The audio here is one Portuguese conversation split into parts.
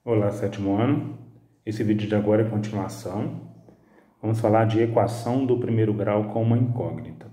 Olá, sétimo ano. Esse vídeo de agora é continuação. Vamos falar de equação do primeiro grau com uma incógnita.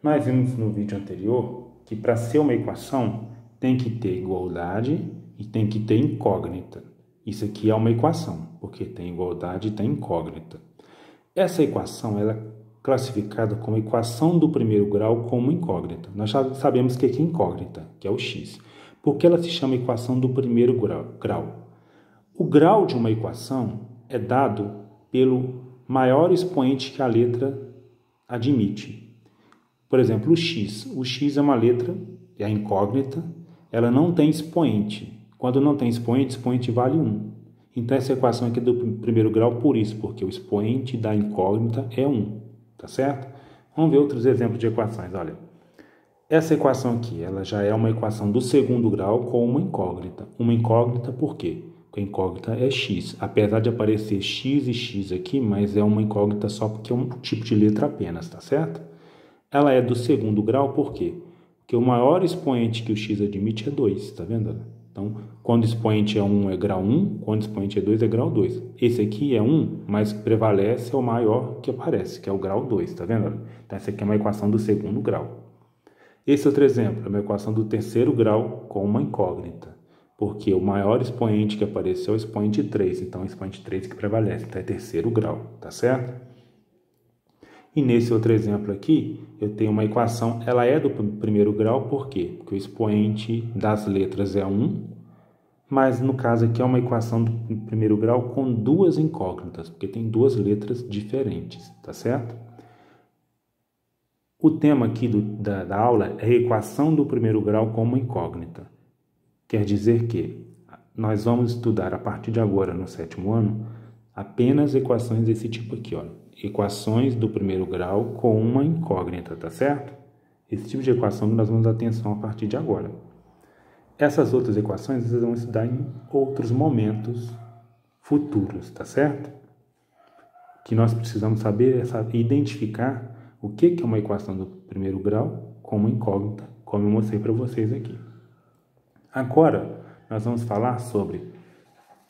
Nós vimos no vídeo anterior que para ser uma equação tem que ter igualdade e tem que ter incógnita. Isso aqui é uma equação, porque tem igualdade e tem incógnita. Essa equação ela é classificada como equação do primeiro grau com uma incógnita. Nós já sabemos que é incógnita, que é o x. Por que ela se chama equação do primeiro grau? O grau de uma equação é dado pelo maior expoente que a letra admite. Por exemplo, o x. O x é uma letra, é a incógnita, ela não tem expoente. Quando não tem expoente, expoente vale 1. Então, essa equação aqui é do primeiro grau por isso, porque o expoente da incógnita é 1, tá certo? Vamos ver outros exemplos de equações, olha. Essa equação aqui, ela já é uma equação do segundo grau com uma incógnita. Uma incógnita por quê? Porque a incógnita é x. Apesar de aparecer x e x aqui, mas é uma incógnita só porque é um tipo de letra apenas, tá certo? Ela é do segundo grau por quê? Porque o maior expoente que o x admite é 2, tá vendo? Então, quando o expoente é 1 é grau 1, quando o expoente é 2 é grau 2. Esse aqui é 1, mas prevalece é o maior que aparece, que é o grau 2, tá vendo? Então, essa aqui é uma equação do segundo grau. Esse outro exemplo é uma equação do terceiro grau com uma incógnita, porque o maior expoente que apareceu é o expoente 3, então é o expoente 3 que prevalece, então é terceiro grau, tá certo? E nesse outro exemplo aqui, eu tenho uma equação, ela é do primeiro grau, por quê? Porque o expoente das letras é 1, mas no caso aqui é uma equação do primeiro grau com duas incógnitas, porque tem duas letras diferentes, tá certo? O tema aqui da aula é a equação do primeiro grau com uma incógnita. Quer dizer que nós vamos estudar a partir de agora, no sétimo ano, apenas equações desse tipo aqui, ó. Equações do primeiro grau com uma incógnita, tá certo? Esse tipo de equação que nós vamos dar atenção a partir de agora. Essas outras equações vocês vão estudar em outros momentos futuros, tá certo? O que nós precisamos saber é identificar o que é uma equação do primeiro grau com uma incógnita, como eu mostrei para vocês aqui. Agora, nós vamos falar sobre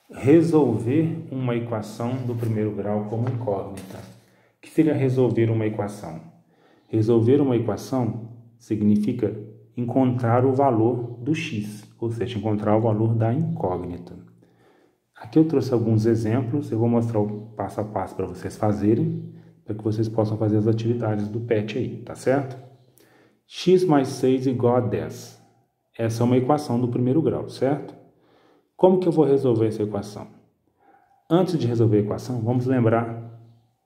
resolver uma equação do primeiro grau como incógnita. O que seria resolver uma equação? Resolver uma equação significa encontrar o valor do x, ou seja, encontrar o valor da incógnita. Aqui eu trouxe alguns exemplos, eu vou mostrar o passo a passo para vocês fazerem, para que vocês possam fazer as atividades do PET aí, tá certo? X mais 6 igual a 10. Essa é uma equação do primeiro grau, certo? Como que eu vou resolver essa equação? Antes de resolver a equação, vamos lembrar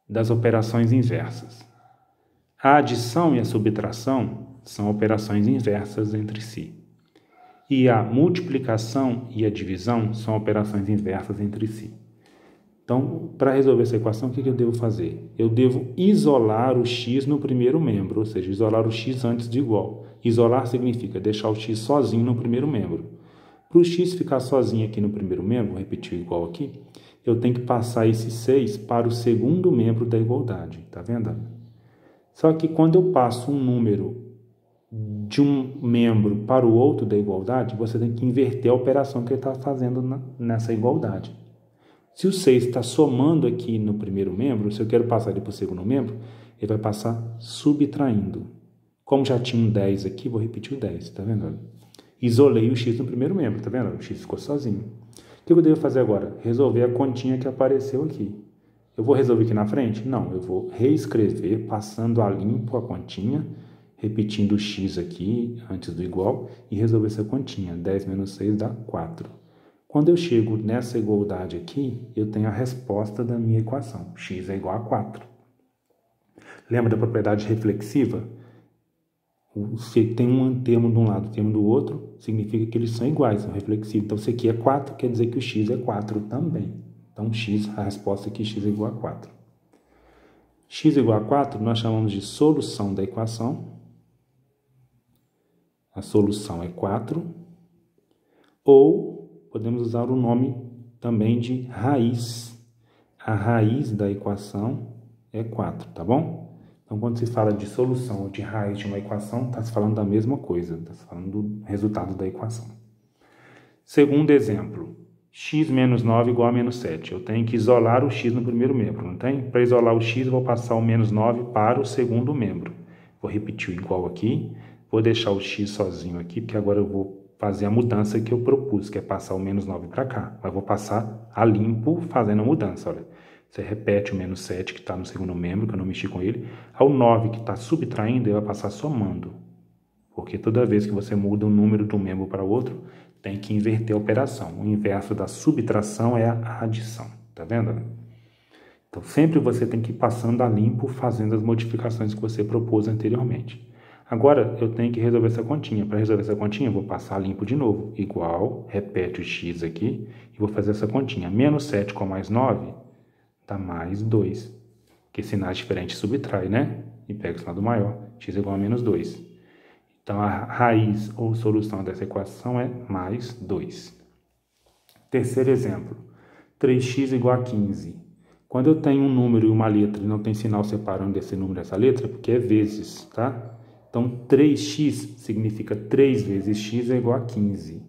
das operações inversas. A adição e a subtração são operações inversas entre si. E a multiplicação e a divisão são operações inversas entre si. Então, para resolver essa equação, o que eu devo fazer? Eu devo isolar o x no primeiro membro, ou seja, isolar o x antes de igual. Isolar significa deixar o x sozinho no primeiro membro. Para o x ficar sozinho aqui no primeiro membro, vou repetir o igual aqui, eu tenho que passar esse 6 para o segundo membro da igualdade, tá vendo? Só que quando eu passo um número de um membro para o outro da igualdade, você tem que inverter a operação que ele está fazendo nessa igualdade. Se o 6 está somando aqui no primeiro membro, se eu quero passar ele para o segundo membro, ele vai passar subtraindo. Como já tinha um 10 aqui, vou repetir o 10, tá vendo? Isolei o x no primeiro membro, tá vendo? O x ficou sozinho. O que eu devo fazer agora? Resolver a continha que apareceu aqui. Eu vou resolver aqui na frente? Não, eu vou reescrever, passando a limpo a continha, repetindo o x aqui, antes do igual, e resolver essa continha. 10 menos 6 dá 4. Quando eu chego nessa igualdade aqui, eu tenho a resposta da minha equação. X é igual a 4. Lembra da propriedade reflexiva? Se tem um termo de um lado e um termo do outro, significa que eles são iguais, são reflexivos. Então, se aqui é 4, quer dizer que o x é 4 também. Então, x, a resposta aqui, x é igual a 4. X igual a 4, nós chamamos de solução da equação. A solução é 4. Ou podemos usar o nome também de raiz. A raiz da equação é 4, tá bom? Então, quando se fala de solução ou de raiz de uma equação, está se falando da mesma coisa, está se falando do resultado da equação. Segundo exemplo, x menos 9 igual a menos 7. Eu tenho que isolar o x no primeiro membro, não tem? Para isolar o x, eu vou passar o menos 9 para o segundo membro. Vou repetir o igual aqui. Vou deixar o x sozinho aqui, porque agora eu vou fazer a mudança que eu propus, que é passar o menos 9 para cá. Mas vou passar a limpo fazendo a mudança, olha. Você repete o menos 7 que está no segundo membro, que eu não mexi com ele. Ao 9 que está subtraindo, ele vai passar somando. Porque toda vez que você muda um número de um membro para o outro, tem que inverter a operação. O inverso da subtração é a adição. Tá vendo? Então, sempre você tem que ir passando a limpo, fazendo as modificações que você propôs anteriormente. Agora, eu tenho que resolver essa continha. Para resolver essa continha, eu vou passar a limpo de novo. Igual, repete o x aqui, e vou fazer essa continha. Menos 7 com mais 9, dá mais 2. Porque sinais diferentes subtrai, né? E pega o sinal do maior. X igual a menos 2. Então, a raiz ou solução dessa equação é mais 2. Terceiro exemplo. 3x igual a 15. Quando eu tenho um número e uma letra e não tem sinal separando esse número dessa letra, porque é vezes, tá? Então, 3x significa 3 vezes x é igual a 15.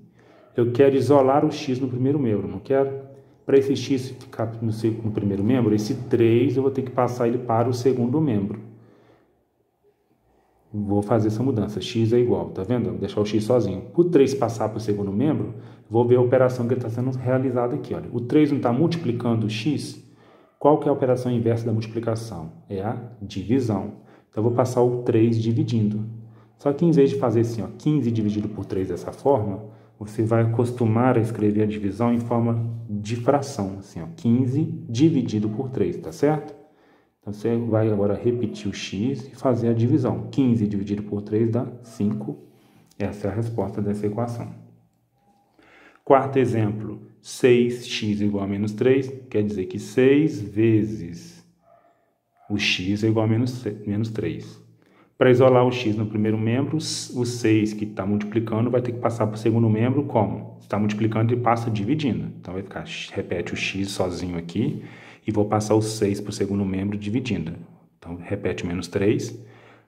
Eu quero isolar o x no primeiro membro, não quero? Para esse x ficar no primeiro membro, esse 3 eu vou ter que passar ele para o segundo membro. Vou fazer essa mudança, x é igual, tá vendo? Vou deixar o x sozinho. O 3 passar para o segundo membro, vou ver a operação que está sendo realizada aqui. Olha. O 3 não está multiplicando o x? Qual que é a operação inversa da multiplicação? É a divisão. Então, eu vou passar o 3 dividindo. Só que em vez de fazer assim, ó, 15 dividido por 3 dessa forma, você vai acostumar a escrever a divisão em forma de fração. Assim, ó, 15 dividido por 3, tá certo? Então, você vai agora repetir o x e fazer a divisão. 15 dividido por 3 dá 5. Essa é a resposta dessa equação. Quarto exemplo, 6x igual a menos 3, quer dizer que 6 vezes o x é igual a menos 3. Para isolar o x no primeiro membro, o 6 que está multiplicando vai ter que passar para o segundo membro como? Está multiplicando e passa dividindo. Então, vai ficar, repete o x sozinho aqui e vou passar o 6 para o segundo membro dividindo. Então, repete menos 3,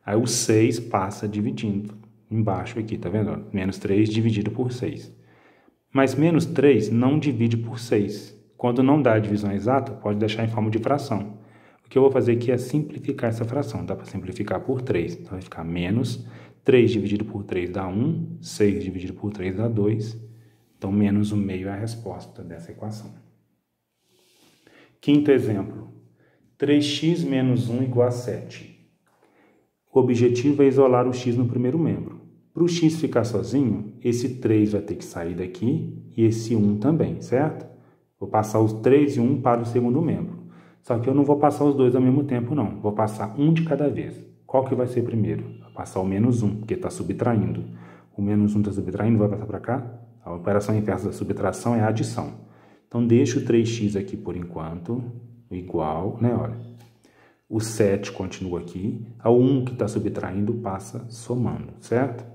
aí o 6 passa dividindo embaixo aqui, tá vendo? Menos 3 dividido por 6. Mas menos 3 não divide por 6. Quando não dá a divisão exata, pode deixar em forma de fração. O que eu vou fazer aqui é simplificar essa fração. Dá para simplificar por 3. Então, vai ficar menos 3 dividido por 3 dá 1. 6 dividido por 3 dá 2. Então, menos o meio é a resposta dessa equação. Quinto exemplo. 3x menos 1 igual a 7. O objetivo é isolar o x no primeiro membro. Para o x ficar sozinho, esse 3 vai ter que sair daqui e esse 1 também, certo? Vou passar os 3 e 1 para o segundo membro. Só que eu não vou passar os dois ao mesmo tempo, não. Vou passar um de cada vez. Qual que vai ser primeiro? Vou passar o menos 1, porque está subtraindo. O menos 1 está subtraindo, vai passar para cá. A operação inversa da subtração é a adição. Então, deixa o 3x aqui por enquanto, igual, né? Olha. O 7 continua aqui. O 1 que está subtraindo passa somando, certo?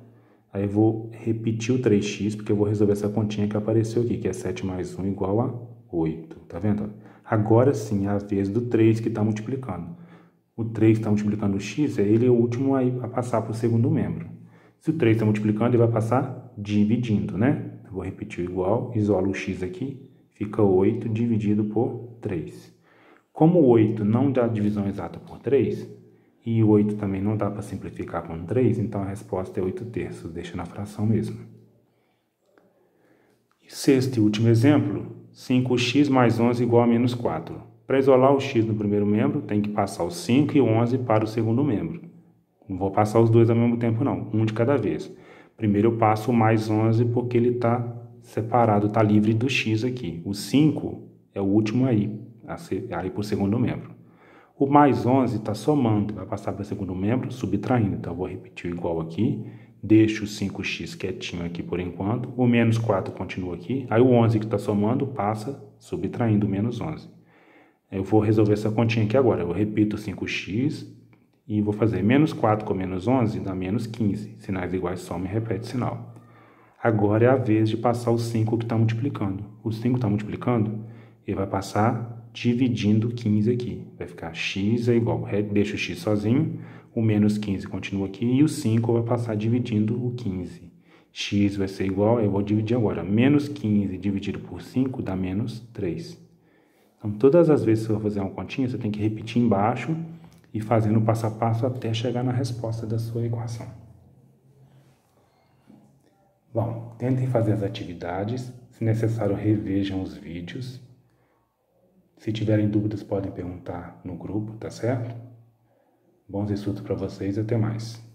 Aí eu vou repetir o 3x, porque eu vou resolver essa continha que apareceu aqui, que é 7 mais 1 igual a 8. Tá vendo? Agora sim é a vez do 3 que está multiplicando. O 3 que está multiplicando o x, ele é o último a passar para o segundo membro. Se o 3 está multiplicando, ele vai passar dividindo, né? Eu vou repetir o igual, isolo o x aqui, fica 8 dividido por 3. Como o 8 não dá divisão exata por 3, e o 8 também não dá para simplificar com 3, então a resposta é 8/3, deixa na fração mesmo. Sexto e último exemplo, 5x mais 11 igual a menos 4. Para isolar o x no primeiro membro, tem que passar o 5 e o 11 para o segundo membro. Não vou passar os dois ao mesmo tempo não, um de cada vez. Primeiro eu passo o mais 11 porque ele está separado, está livre do x aqui. O 5 é o último aí para o segundo membro. O mais 11 está somando, vai passar para o segundo membro, subtraindo. Então, eu vou repetir o igual aqui, deixo o 5x quietinho aqui por enquanto, o menos 4 continua aqui, aí o 11 que está somando passa subtraindo o menos 11. Eu vou resolver essa continha aqui agora, eu repito 5x e vou fazer menos 4 com menos 11 dá menos 15. Sinais iguais soma e repete o sinal. Agora é a vez de passar o 5 que está multiplicando. O 5 está multiplicando, ele vai passar dividindo 15 aqui. Vai ficar x é igual, deixa o x sozinho, o menos 15 continua aqui e o 5 vai passar dividindo o 15. x vai ser igual, eu vou dividir agora, menos 15 dividido por 5 dá menos 3. Então, todas as vezes que você for fazer uma continha, você tem que repetir embaixo e fazendo passo a passo até chegar na resposta da sua equação. Bom, tentem fazer as atividades, se necessário revejam os vídeos. Se tiverem dúvidas podem perguntar no grupo, tá certo? Bons estudos para vocês e até mais.